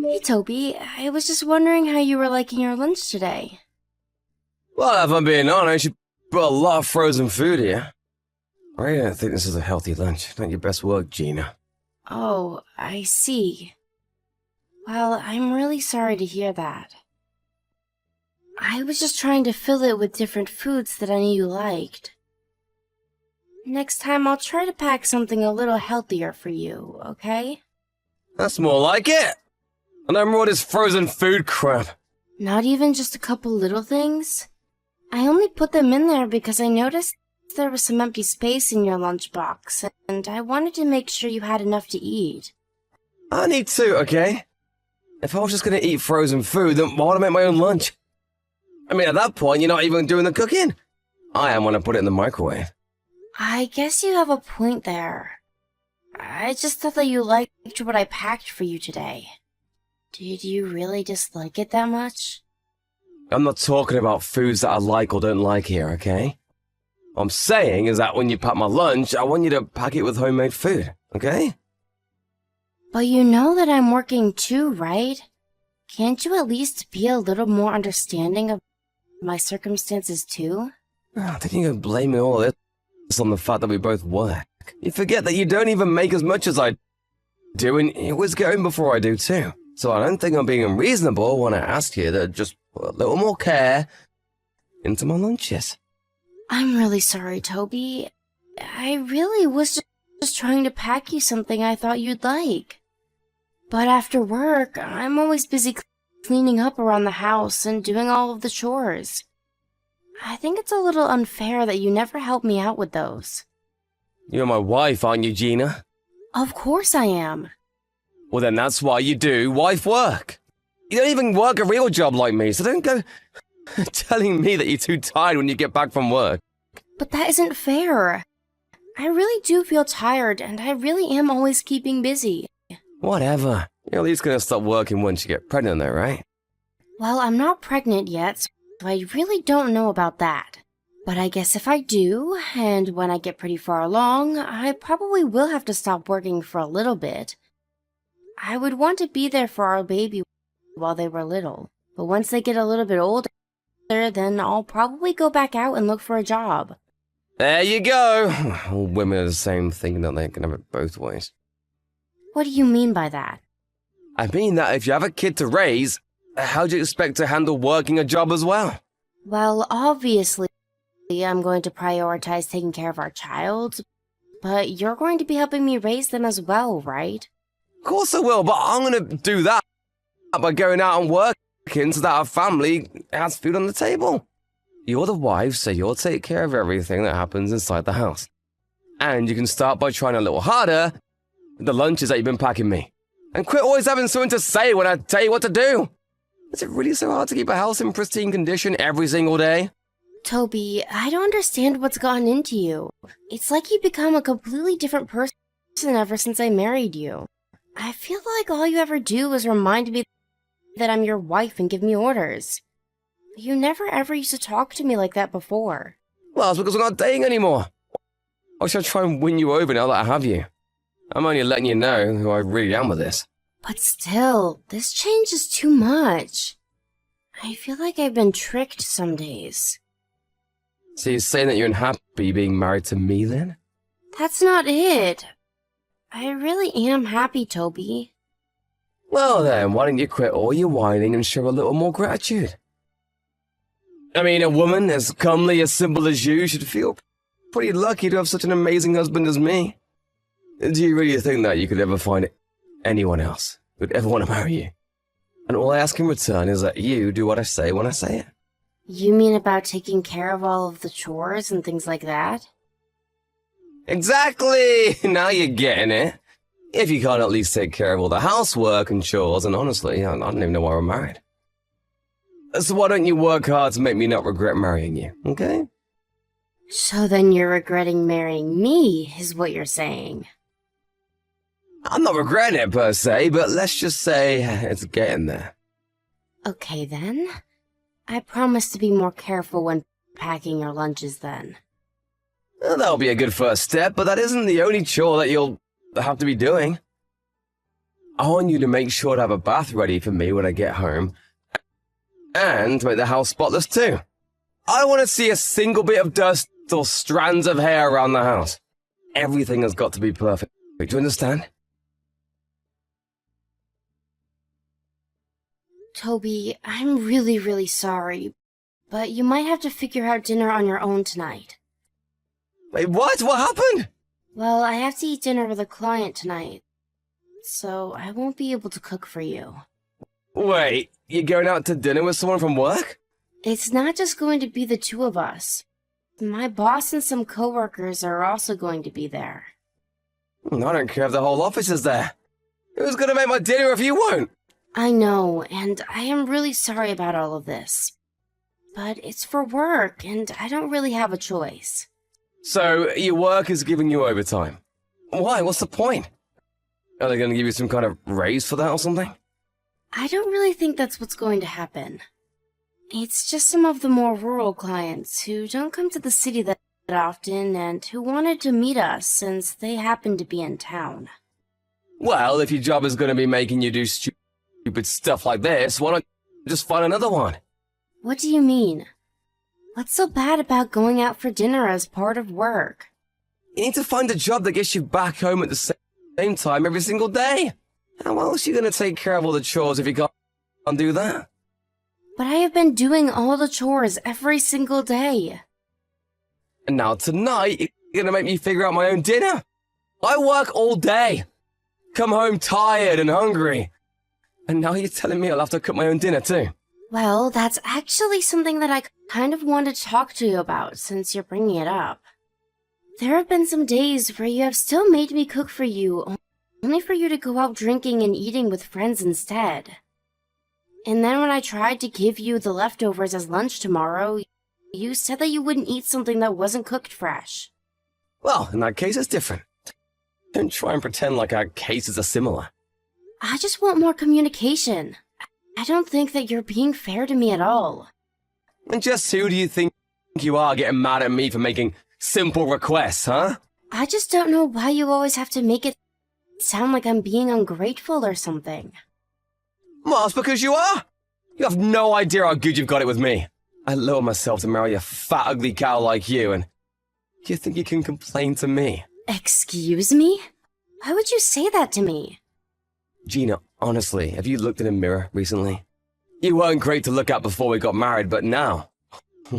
Hey Toby, I was just wondering how you were liking your lunch today. Well, if I'm being honest, you brought a lot of frozen food here. I don't think this is a healthy lunch. Not your best work, Gina. Oh, I see. Well, I'm really sorry to hear that. I was just trying to fill it with different foods that I knew you liked. Next time I'll try to pack something a little healthier for you, okay? That's more like it. And no more of this frozen food crap. Not even just a couple little things? I only put them in there because I noticed there was some empty space in your lunchbox, and I wanted to make sure you had enough to eat. I need to, okay? If I was just gonna eat frozen food, then why would I make my own lunch? I mean, at that point, you're not even doing the cooking. I am when I put it in the microwave. I guess you have a point there. I just thought that you liked what I packed for you today. Did you really dislike it that much? I'm not talking about foods that I like or don't like here, okay? What I'm saying is that when you pack my lunch, I want you to pack it with homemade food, okay? But you know that I'm working too, right? Can't you at least be a little more understanding of my circumstances too? Then you're blaming all this on the fact that we both work. You forget that you don't even make as much as I do, and you always get home before I do too. So I don't think I'm being unreasonable when I ask you to just put a little more care into my lunches. I'm really sorry, Toby. I really was just trying to pack you something I thought you'd like. But after work, I'm always busy cleaning up around the house and doing all of the chores. I think it's a little unfair that you never help me out with those. You're my wife, aren't you, Gina? Of course I am. Well, then that's why you do wife work. You don't even work a real job like me, so don't go telling me that you're too tired when you get back from work. But that isn't fair. I really do feel tired, and I really am always keeping busy. Whatever. You're at least gonna stop working once you get pregnant though, right? Well, I'm not pregnant yet, so I really don't know about that. But I guess if I do, and when I get pretty far along, I probably will have to stop working for a little bit. I would want to be there for our baby while they were little, but once they get a little bit older, then I'll probably go back out and look for a job. There you go. All women are the same thing, don't they? Can have it both ways. What do you mean by that? I mean that if you have a kid to raise, how do you expect to handle working a job as well? Well, obviously, I'm going to prioritize taking care of our child, but you're going to be helping me raise them as well, right? Of course I will, but I'm gonna do that by going out and working so that our family has food on the table. You're the wife, so you'll take care of everything that happens inside the house. And you can start by trying a little harder with the lunches that you've been packing me. And quit always having something to say when I tell you what to do. Is it really so hard to keep a house in pristine condition every single day? Toby, I don't understand what's gotten into you. It's like you've become a completely different person ever since I married you. I feel like all you ever do is remind me that I'm your wife and give me orders. You never ever used to talk to me like that before. Well, it's because we're not dating anymore. Why should I try and win you over now that I have you? I'm only letting you know who I really am with this. But still, this change is too much. I feel like I've been tricked some days. So you're saying that you're unhappy being married to me then? That's not it. I really am happy, Toby. Well then, why don't you quit all your whining and show a little more gratitude? I mean, a woman as comely, as simple as you should feel pretty lucky to have such an amazing husband as me. Do you really think that you could ever find anyone else who'd ever want to marry you? And all I ask in return is that you do what I say when I say it. You mean about taking care of all of the chores and things like that? Exactly! Now you're getting it. If you can't at least take care of all the housework and chores, and honestly, I don't even know why we're married. So why don't you work hard to make me not regret marrying you, okay? So then you're regretting marrying me, is what you're saying. I'm not regretting it per se, but let's just say it's getting there. Okay then. I promise to be more careful when packing your lunches then. Well, that'll be a good first step, but that isn't the only chore that you'll have to be doing. I want you to make sure to have a bath ready for me when I get home, and make the house spotless too. I don't want to see a single bit of dust or strands of hair around the house. Everything has got to be perfect. Do you understand? Toby, I'm really, really sorry, but you might have to figure out dinner on your own tonight. Wait, what? What happened? Well, I have to eat dinner with a client tonight, so I won't be able to cook for you. Wait, you're going out to dinner with someone from work? It's not just going to be the two of us. My boss and some coworkers are also going to be there. I don't care if the whole office is there. Who's gonna make my dinner if you won't? I know, and I am really sorry about all of this. But it's for work, and I don't really have a choice. So, your work is giving you overtime. Why? What's the point? Are they gonna give you some kind of raise for that or something? I don't really think that's what's going to happen. It's just some of the more rural clients who don't come to the city that often and who wanted to meet us since they happen to be in town. Well, if your job is gonna be making you do stupid stuff like this, why not just find another one? What do you mean? What's so bad about going out for dinner as part of work? You need to find a job that gets you back home at the same time every single day. How else are you gonna take care of all the chores if you can't do that? But I have been doing all the chores every single day. And now tonight, you're gonna make me figure out my own dinner? I work all day. Come home tired and hungry. And now you're telling me I'll have to cook my own dinner too? Well, that's actually something that I kind of wanted to talk to you about since you're bringing it up. There have been some days where you have still made me cook for you, only for you to go out drinking and eating with friends instead. And then when I tried to give you the leftovers as lunch tomorrow, you said that you wouldn't eat something that wasn't cooked fresh. Well, in that case, it's different. Don't try and pretend like our cases are similar. I just want more communication. I don't think that you're being fair to me at all. And just who do you think you are getting mad at me for making simple requests, huh? I just don't know why you always have to make it sound like I'm being ungrateful or something. Well, it's because you are. You have no idea how good you've got it with me. I lower myself to marry a fat, ugly cow like you, and you think you can complain to me? Excuse me? Why would you say that to me? Gina, honestly, have you looked in a mirror recently? You weren't great to look at before we got married, but now...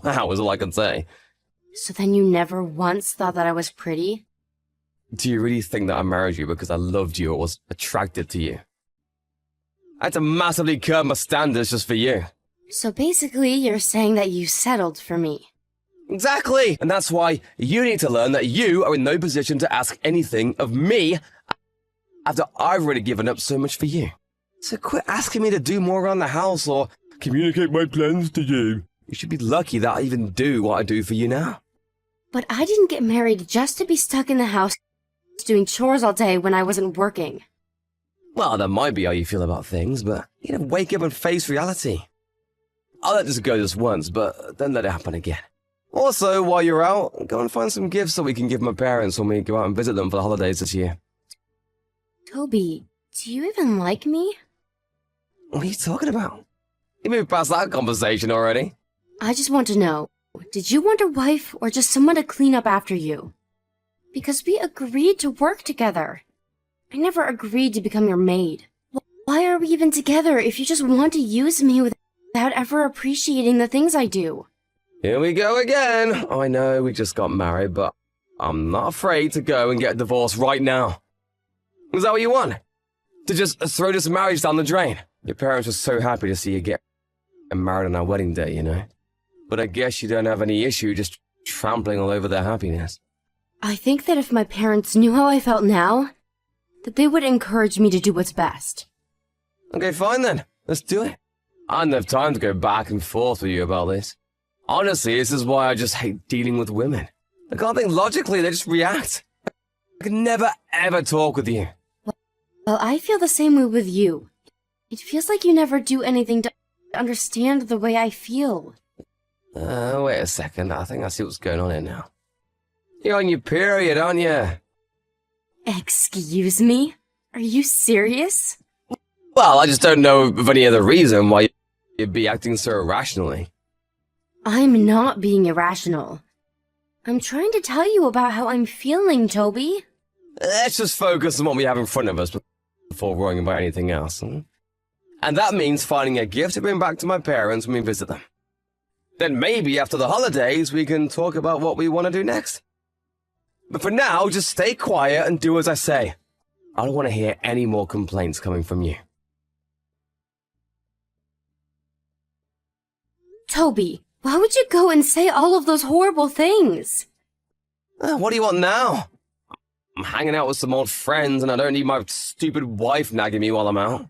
wow, is all I can say. So then you never once thought that I was pretty? Do you really think that I married you because I loved you or was attracted to you? I had to massively curb my standards just for you. So basically, you're saying that you settled for me. Exactly! And that's why you need to learn that you are in no position to ask anything of me after I've already given up so much for you. So quit asking me to do more around the house or communicate my plans to you. You should be lucky that I even do what I do for you now. But I didn't get married just to be stuck in the house doing chores all day when I wasn't working. Well, that might be how you feel about things, but you know, wake up and face reality. I'll let this go just once, but don't let it happen again. Also, while you're out, go and find some gifts that we can give my parents when we go out and visit them for the holidays this year. Toby, do you even like me? What are you talking about? You moved past that conversation already. I just want to know, did you want a wife or just someone to clean up after you? Because we agreed to work together. I never agreed to become your maid. Why are we even together if you just want to use me without ever appreciating the things I do? Here we go again. I know we just got married, but I'm not afraid to go and get a divorce right now. Is that what you want? To just throw this marriage down the drain? Your parents were so happy to see you get married on our wedding day, you know? But I guess you don't have any issue just trampling all over their happiness. I think that if my parents knew how I felt now, that they would encourage me to do what's best. Okay, fine then. Let's do it. I don't have time to go back and forth with you about this. Honestly, this is why I just hate dealing with women. I can't think logically, they just react. I can never ever talk with you. Well, I feel the same way with you. It feels like you never do anything to understand the way I feel. Wait a second. I think I see what's going on here now. You're on your period, aren't you? Excuse me? Are you serious? Well, I just don't know of any other reason why you'd be acting so irrationally. I'm not being irrational. I'm trying to tell you about how I'm feeling, Toby. Let's just focus on what we have in front of us before worrying about anything else. And that means finding a gift to bring back to my parents when we visit them. Then maybe after the holidays, we can talk about what we want to do next. But for now, just stay quiet and do as I say. I don't want to hear any more complaints coming from you. Toby, why would you go and say all of those horrible things? What do you want now? I'm hanging out with some old friends and I don't need my stupid wife nagging me while I'm out.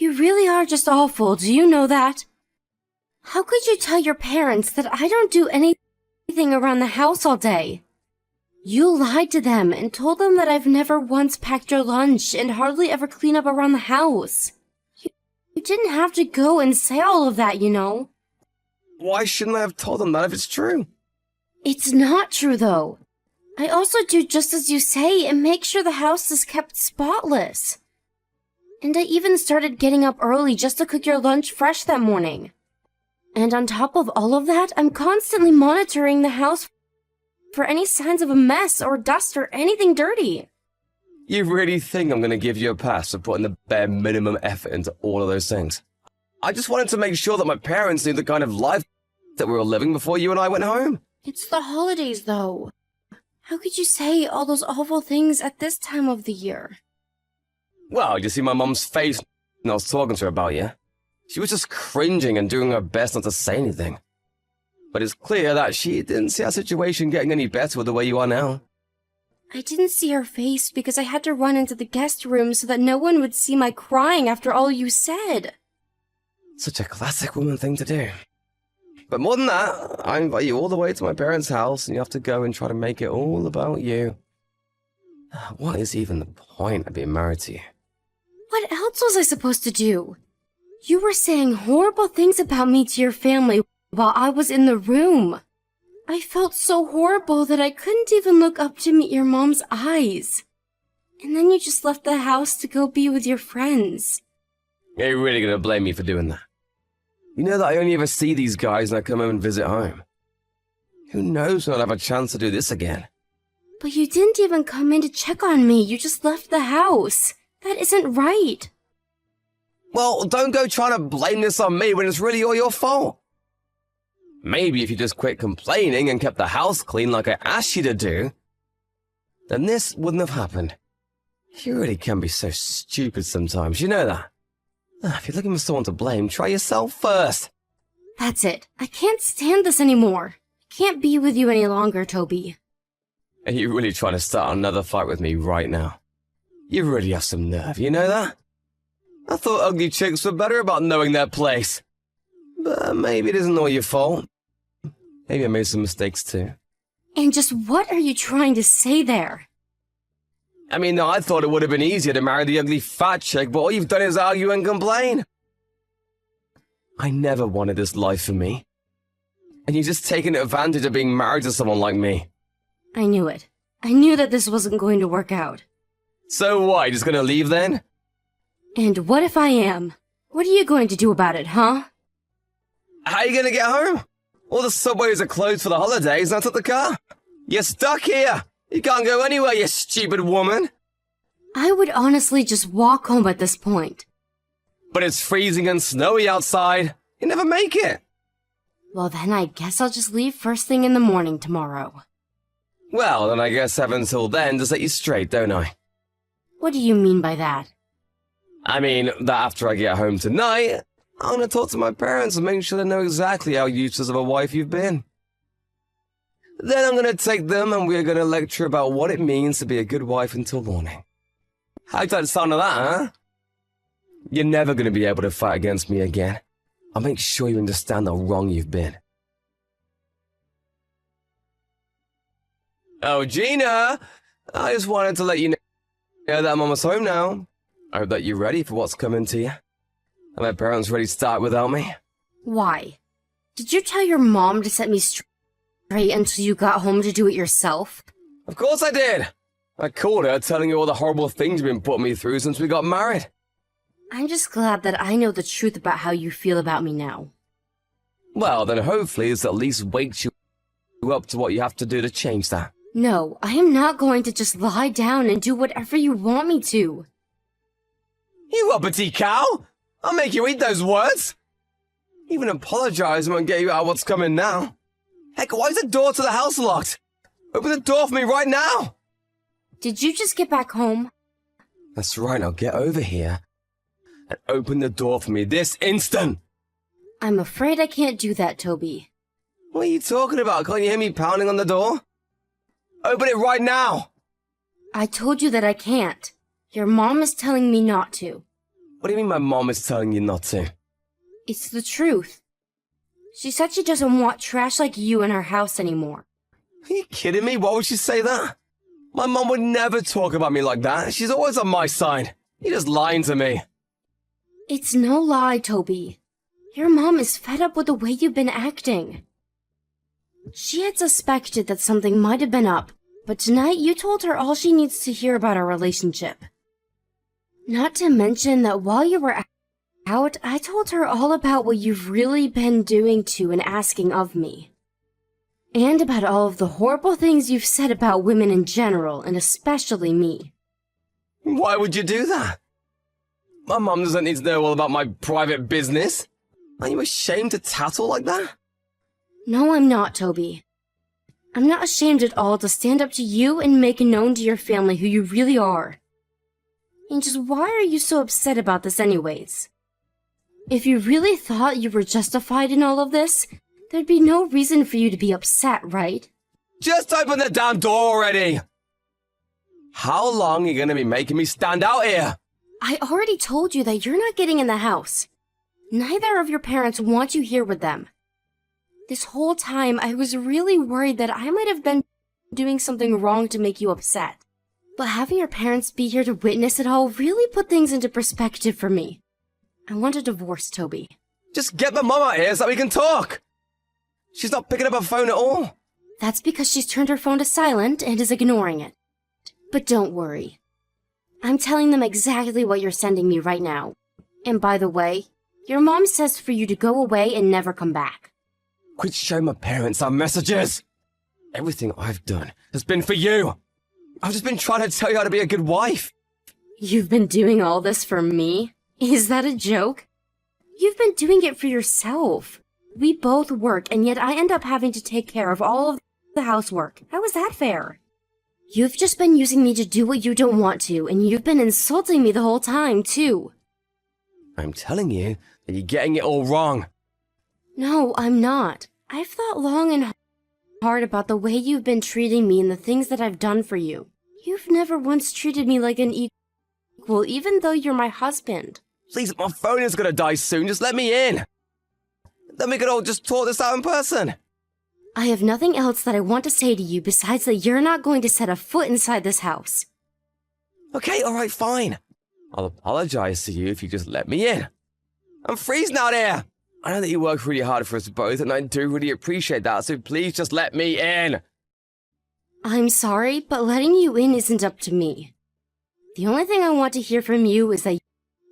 You really are just awful, do you know that? How could you tell your parents that I don't do anything around the house all day? You lied to them and told them that I've never once packed your lunch and hardly ever clean up around the house. You didn't have to go and say all of that, you know. Why shouldn't I have told them that if it's true? It's not true, though. I also do just as you say and make sure the house is kept spotless. And I even started getting up early just to cook your lunch fresh that morning. And on top of all of that, I'm constantly monitoring the house for any signs of a mess or dust or anything dirty. You really think I'm going to give you a pass for putting the bare minimum effort into all of those things? I just wanted to make sure that my parents knew the kind of life that we were living before you and I went home. It's the holidays, though. How could you say all those awful things at this time of the year? Well, you see my mum's face when I was talking to her about you. She was just cringing and doing her best not to say anything. But it's clear that she didn't see our situation getting any better with the way you are now. I didn't see her face because I had to run into the guest room so that no one would see my crying after all you said. Such a classic woman thing to do. But more than that, I invite you all the way to my parents' house and you have to go and try to make it all about you. What is even the point of being married to you? What else was I supposed to do? You were saying horrible things about me to your family while I was in the room. I felt so horrible that I couldn't even look up to meet your mom's eyes. And then you just left the house to go be with your friends. Are you really going to blame me for doing that? You know that I only ever see these guys when I come home and visit home. Who knows when I'll have a chance to do this again? But you didn't even come in to check on me. You just left the house. That isn't right. Well, don't go trying to blame this on me when it's really all your fault. Maybe if you just quit complaining and kept the house clean like I asked you to do, then this wouldn't have happened. You really can be so stupid sometimes, you know that? If you're looking for someone to blame, try yourself first. That's it. I can't stand this anymore. I can't be with you any longer, Toby. Are you really trying to start another fight with me right now? You really have some nerve, you know that? I thought ugly chicks were better about knowing their place. But maybe it isn't all your fault. Maybe I made some mistakes too. And just what are you trying to say there? I mean, I thought it would have been easier to marry the ugly fat chick, but all you've done is argue and complain. I never wanted this life for me. And you're just taking advantage of being married to someone like me. I knew it. I knew that this wasn't going to work out. So what, you just gonna leave then? And what if I am? What are you going to do about it, huh? How are you gonna get home? All the subways are closed for the holidays, and I took the car. You're stuck here. You can't go anywhere, you stupid woman. I would honestly just walk home at this point. But it's freezing and snowy outside. You never make it. Well, then I guess I'll just leave first thing in the morning tomorrow. Well, then I guess I have until then to set you straight, don't I? What do you mean by that? I mean, that after I get home tonight, I'm gonna talk to my parents and make sure they know exactly how useless of a wife you've been. Then I'm gonna take them and we're gonna lecture about what it means to be a good wife until morning. How'd that sound of that, huh? You're never gonna be able to fight against me again. I'll make sure you understand how wrong you've been. Oh, Gina! I just wanted to let you know that I'm almost home now. I hope that you're ready for what's coming to you. Are my parents ready to start without me? Why? Did you tell your mom to set me straight until you got home to do it yourself? Of course I did! I called her telling her all the horrible things you've been putting me through since we got married. I'm just glad that I know the truth about how you feel about me now. Well, then hopefully this at least wakes you up to what you have to do to change that. No, I am not going to just lie down and do whatever you want me to. You uppity cow! I'll make you eat those words! Even apologize won't get you out of what's coming now. Heck, why is the door to the house locked? Open the door for me right now! Did you just get back home? That's right, now get over here and open the door for me this instant! I'm afraid I can't do that, Toby. What are you talking about? Can't you hear me pounding on the door? Open it right now! I told you that I can't. Your mom is telling me not to. What do you mean my mom is telling you not to? It's the truth. She said she doesn't want trash like you in her house anymore. Are you kidding me? Why would she say that? My mom would never talk about me like that. She's always on my side. You're just lying to me. It's no lie, Toby. Your mom is fed up with the way you've been acting. She had suspected that something might have been up, but tonight you told her all she needs to hear about our relationship. Not to mention that while you were out, I told her all about what you've really been doing to and asking of me. And about all of the horrible things you've said about women in general, and especially me. Why would you do that? My mom doesn't need to know all about my private business. Are you ashamed to tattle like that? No, I'm not, Toby. I'm not ashamed at all to stand up to you and make known to your family who you really are. And just why are you so upset about this anyways? If you really thought you were justified in all of this, there'd be no reason for you to be upset, right? Just open the damn door already! How long are you gonna be making me stand out here? I already told you that you're not getting in the house. Neither of your parents want you here with them. This whole time, I was really worried that I might have been doing something wrong to make you upset. But having your parents be here to witness it all really put things into perspective for me. I want a divorce, Toby. Just get my mom out here so we can talk! She's not picking up her phone at all. That's because she's turned her phone to silent and is ignoring it. But don't worry. I'm telling them exactly what you're sending me right now. And by the way, your mom says for you to go away and never come back. Quit showing my parents our messages! Everything I've done has been for you! I've just been trying to tell you how to be a good wife! You've been doing all this for me? Is that a joke? You've been doing it for yourself. We both work, and yet I end up having to take care of all of the housework. How is that fair? You've just been using me to do what you don't want to, and you've been insulting me the whole time, too. I'm telling you that you're getting it all wrong. No, I'm not. I've thought long and hard about the way you've been treating me and the things that I've done for you. You've never once treated me like an equal, even though you're my husband. Please, my phone is gonna die soon. Just let me in. Then we could all just talk this out in person. I have nothing else that I want to say to you besides that you're not going to set a foot inside this house. Okay, alright, fine. I'll apologize to you if you just let me in. I'm freezing out here. I know that you work really hard for us both, and I do really appreciate that, so please just let me in. I'm sorry, but letting you in isn't up to me. The only thing I want to hear from you is that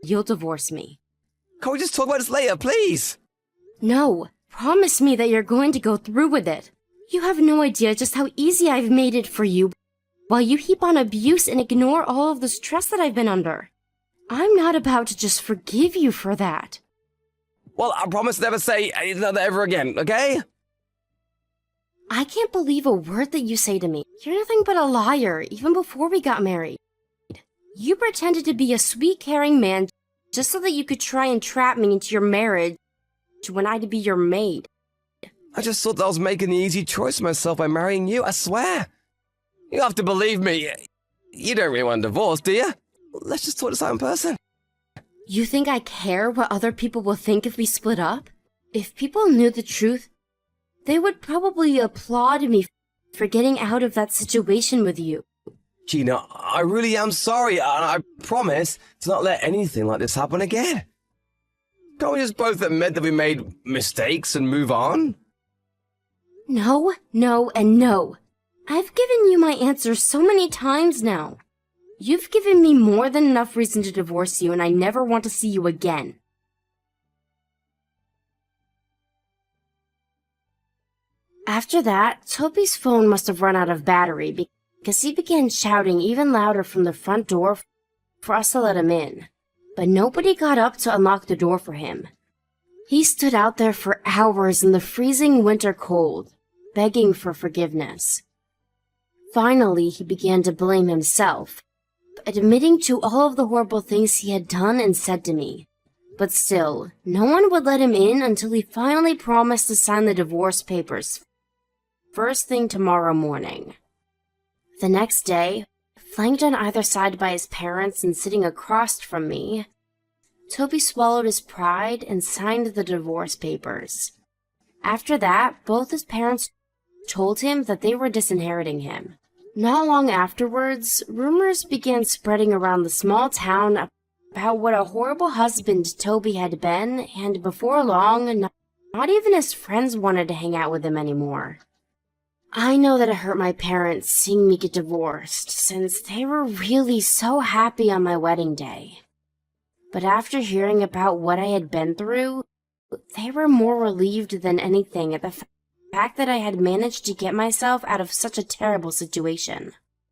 you'll divorce me. Can we just talk about this later, please? No, promise me that you're going to go through with it. You have no idea just how easy I've made it for you, while you heap on abuse and ignore all of the stress that I've been under. I'm not about to just forgive you for that. Well, I promise to never say anything like that ever again, okay? I can't believe a word that you say to me. You're nothing but a liar, even before we got married. You pretended to be a sweet, caring man just so that you could try and trap me into your marriage when I'd be your maid. I just thought that I was making the easy choice for myself by marrying you, I swear. You have to believe me. You don't really want a divorce, do you? Let's just talk this out in person. You think I care what other people will think if we split up? If people knew the truth, they would probably applaud me for getting out of that situation with you. Gina, I really am sorry, and I promise to not let anything like this happen again. Can't we just both admit that we made mistakes and move on? No, no, and no. I've given you my answer so many times now. You've given me more than enough reason to divorce you, and I never want to see you again. After that, Toby's phone must have run out of battery because he began shouting even louder from the front door for us to let him in. But nobody got up to unlock the door for him. He stood out there for hours in the freezing winter cold, begging for forgiveness. Finally, he began to blame himself, admitting to all of the horrible things he had done and said to me. But still, no one would let him in until he finally promised to sign the divorce papers first thing tomorrow morning. The next day, flanked on either side by his parents and sitting across from me, Toby swallowed his pride and signed the divorce papers. After that, both his parents told him that they were disinheriting him. Not long afterwards, rumors began spreading around the small town about what a horrible husband Toby had been, and before long, not even his friends wanted to hang out with him anymore. I know that it hurt my parents seeing me get divorced, since they were really so happy on my wedding day. But after hearing about what I had been through, they were more relieved than anything at the fact that I had managed to get myself out of such a terrible situation.